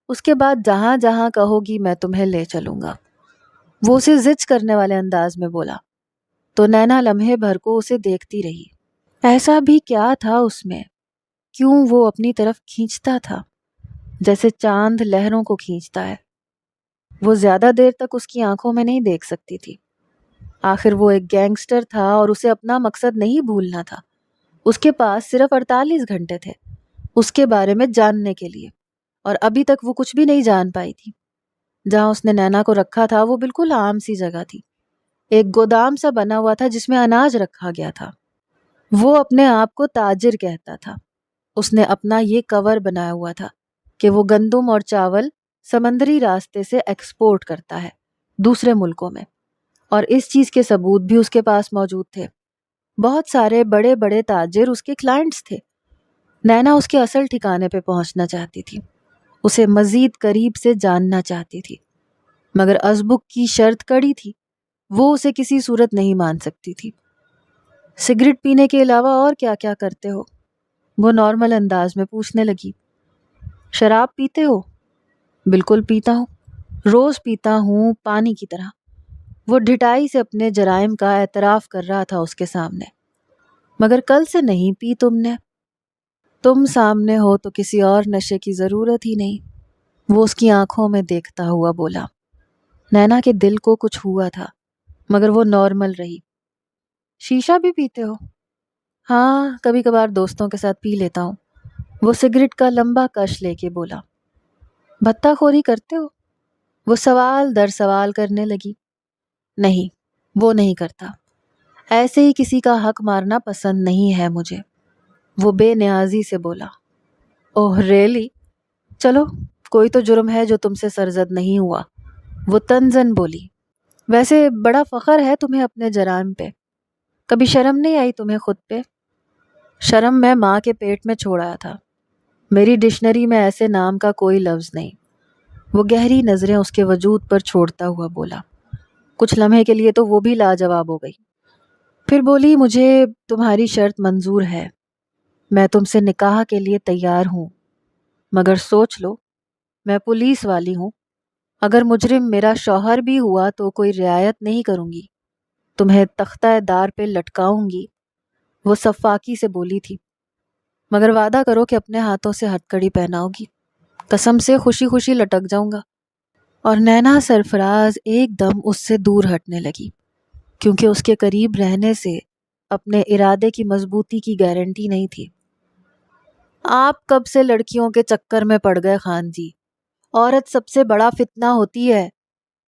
اس کے بعد جہاں جہاں کہو گی میں تمہیں لے چلوں گا۔ وہ اسے زج کرنے والے انداز میں بولا تو نینا لمحے بھر کو اسے دیکھتی رہی۔ ایسا بھی کیا تھا اس میں؟ کیوں وہ اپنی طرف کھینچتا تھا جیسے چاند لہروں کو کھینچتا ہے؟ وہ زیادہ دیر تک اس کی آنکھوں میں نہیں دیکھ سکتی تھی، آخر وہ ایک گینگسٹر تھا اور اسے اپنا مقصد نہیں بھولنا تھا۔ اس کے پاس صرف 48 گھنٹے تھے اس کے بارے میں جاننے کے لیے، اور ابھی تک وہ کچھ بھی نہیں جان پائی تھی۔ جہاں اس نے نینا کو رکھا تھا وہ بالکل عام سی جگہ تھی، ایک گودام سا بنا ہوا تھا جس میں اناج رکھا گیا تھا۔ وہ اپنے آپ کو تاجر کہتا تھا۔ اس نے اپنا یہ کور بنایا ہوا تھا کہ وہ گندم اور چاول سمندری راستے سے ایکسپورٹ کرتا ہے دوسرے ملکوں میں، اور اس چیز کے ثبوت بھی اس کے پاس موجود تھے۔ بہت سارے بڑے بڑے تاجر اس کے کلائنٹس تھے۔ نینا اس کے اصل ٹھکانے پہ پہنچنا چاہتی تھی، اسے مزید قریب سے جاننا چاہتی تھی، مگر ازبک کی شرط کڑی تھی، وہ اسے کسی صورت نہیں مان سکتی تھی۔ سگریٹ پینے کے علاوہ اور کیا کیا کرتے ہو؟ وہ نارمل انداز میں پوچھنے لگی۔ شراب پیتے ہو؟ بالکل پیتا ہوں، روز پیتا ہوں، پانی کی طرح۔ وہ ڈھٹائی سے اپنے جرائم کا اعتراف کر رہا تھا اس کے سامنے۔ مگر کل سے نہیں پی تم نے؟ تم سامنے ہو تو کسی اور نشے کی ضرورت ہی نہیں، وہ اس کی آنکھوں میں دیکھتا ہوا بولا۔ نینا کے دل کو کچھ ہوا تھا، مگر وہ نارمل رہی۔ شیشہ بھی پیتے ہو؟ ہاں، کبھی کبھار دوستوں کے ساتھ پی لیتا ہوں، وہ سگریٹ کا لمبا کش لے کے بولا۔ بھتہ خوری کرتے ہو؟ وہ سوال در سوال کرنے لگی۔ نہیں، وہ نہیں کرتا، ایسے ہی کسی کا حق مارنا پسند نہیں ہے مجھے، وہ بے نیازی سے بولا۔ اوہ ریلی؟ چلو، کوئی تو جرم ہے جو تم سے سرزد نہیں ہوا، وہ طنزاً بولی۔ ویسے بڑا فخر ہے تمہیں اپنے جرائم پہ، کبھی شرم نہیں آئی تمہیں خود پہ؟ شرم میں ماں کے پیٹ میں چھوڑا تھا، میری ڈکشنری میں ایسے نام کا کوئی لفظ نہیں، وہ گہری نظریں اس کے وجود پر چھوڑتا ہوا بولا۔ کچھ لمحے کے لیے تو وہ بھی لاجواب ہو گئی، پھر بولی، مجھے تمہاری شرط منظور ہے، میں تم سے نکاح کے لیے تیار ہوں، مگر سوچ لو، میں پولیس والی ہوں، اگر مجرم میرا شوہر بھی ہوا تو کوئی رعایت نہیں کروں گی، تمہیں تختہ دار پہ لٹکاؤں گی، وہ صفاقی سے بولی تھی، مگر وعدہ کرو کہ اپنے ہاتھوں سے ہتھکڑی پہناؤ گی، قسم سے خوشی خوشی لٹک جاؤں گا۔ اور نینا سرفراز ایک دم اس سے دور ہٹنے لگی، کیونکہ اس کے قریب رہنے سے اپنے ارادے کی مضبوطی کی گارنٹی نہیں تھی۔ آپ کب سے لڑکیوں کے چکر میں پڑ گئے خان جی؟ عورت سب سے بڑا فتنہ ہوتی ہے،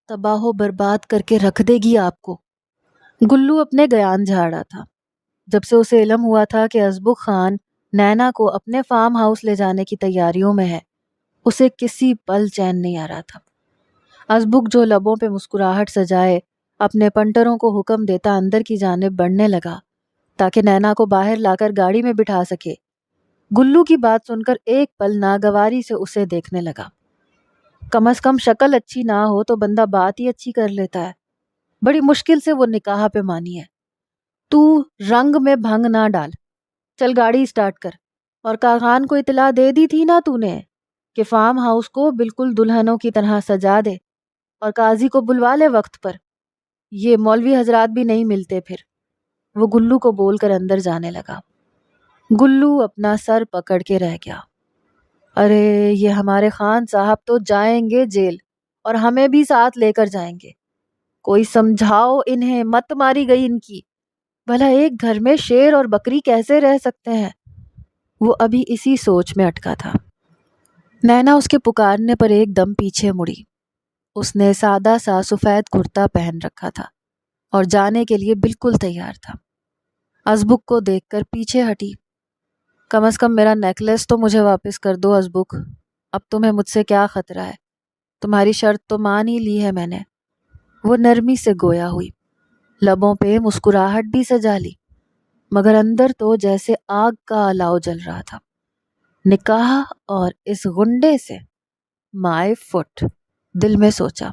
تباہ و برباد کر کے رکھ دے گی آپ کو۔ گلو اپنے گیان جھاڑا تھا، جب سے اسے علم ہوا تھا کہ ازبک خان نینا کو اپنے فارم ہاؤس لے جانے کی تیاریوں میں ہے، اسے کسی پل چین نہیں آ رہا تھا۔ ازبک جو لبوں پہ مسکراہٹ سجائے اپنے پنٹروں کو حکم دیتا اندر کی جانب بڑھنے لگا تاکہ نینا کو باہر لا کر گاڑی میں بٹھا سکے، گلو کی بات سن کر ایک پل ناگواری سے اسے دیکھنے لگا۔ کم از کم شکل اچھی نہ ہو تو بندہ بات ہی اچھی کر لیتا ہے، بڑی مشکل سے وہ نکاح پہ مانی ہے۔ تو رنگ میں بھنگ نہ ڈال، چل گاڑی اسٹارٹ کر، اور کاغان کو اطلاع دے دی تھی نا تو نے کہ فارم ہاؤس کو بالکل دلہنوں کی طرح سجا دے، اور قاضی کو بلوا لے وقت پر، یہ مولوی حضرات بھی نہیں ملتے پھر، وہ گلو کو بول کر اندر جانے لگا۔ گلو اپنا سر پکڑ کے رہ گیا۔ ارے یہ ہمارے خان صاحب تو جائیں گے جیل، اور ہمیں بھی ساتھ لے کر جائیں گے، کوئی سمجھاؤ انہیں، مت ماری گئی ان کی، بھلا ایک گھر میں شیر اور بکری کیسے رہ سکتے ہیں؟ وہ ابھی اسی سوچ میں اٹکا تھا۔ نینا اس کے پکارنے پر ایک دم پیچھے مڑی، اس نے سادہ سا سفید کرتا پہن رکھا تھا اور جانے کے لیے بالکل تیار تھا۔ ازبک کو دیکھ کر پیچھے ہٹی۔ کم از کم میرا نیکلس تو مجھے واپس کر دو ازبک، اب تمہیں مجھ سے کیا خطرہ ہے، تمہاری شرط تو مان ہی لی ہے میں نے، وہ نرمی سے گویا ہوئی، لبوں پہ مسکراہٹ بھی سجا لی، مگر اندر تو جیسے آگ کا الاؤ جل رہا تھا۔ نکاح اور اس غنڈے سے، مائی فٹ، دل میں سوچا،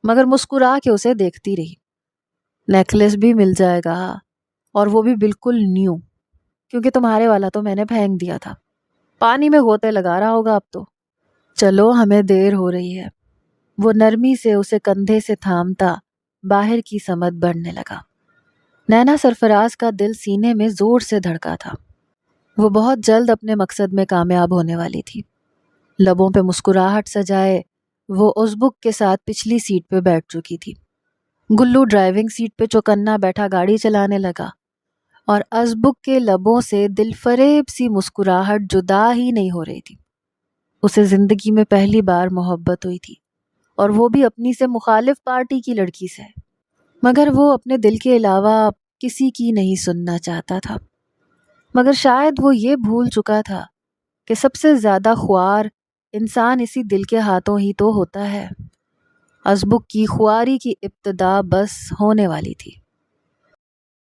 مگر مسکرا کے اسے دیکھتی رہی۔ نیکلس بھی مل جائے گا، اور وہ بھی بالکل نیو، کیونکہ تمہارے والا تو میں نے پھینک دیا تھا، پانی میں غوطے لگا رہا ہوگا اب تو۔ چلو ہمیں دیر ہو رہی ہے، وہ نرمی سے اسے کندھے سے تھامتا باہر کی سمت بڑھنے لگا۔ نینا سرفراز کا دل سینے میں زور سے دھڑکا تھا، وہ بہت جلد اپنے مقصد میں کامیاب ہونے والی تھی۔ لبوں پہ مسکراہٹ سجائے وہ ازبک کے ساتھ پچھلی سیٹ پہ بیٹھ چکی تھی۔ گلو ڈرائیونگ سیٹ پہ چوکنا بیٹھا گاڑی چلانے لگا اور ازبک کے لبوں سے دل فریب سی مسکراہٹ جدا ہی نہیں ہو رہی تھی۔ اسے زندگی میں پہلی بار محبت ہوئی تھی، اور وہ بھی اپنی سے مخالف پارٹی کی لڑکی سے، مگر وہ اپنے دل کے علاوہ کسی کی نہیں سننا چاہتا تھا۔ مگر شاید وہ یہ بھول چکا تھا کہ سب سے زیادہ خوار انسان اسی دل کے ہاتھوں ہی تو ہوتا ہے۔ ازبک کی خواری کی ابتدا بس ہونے والی تھی۔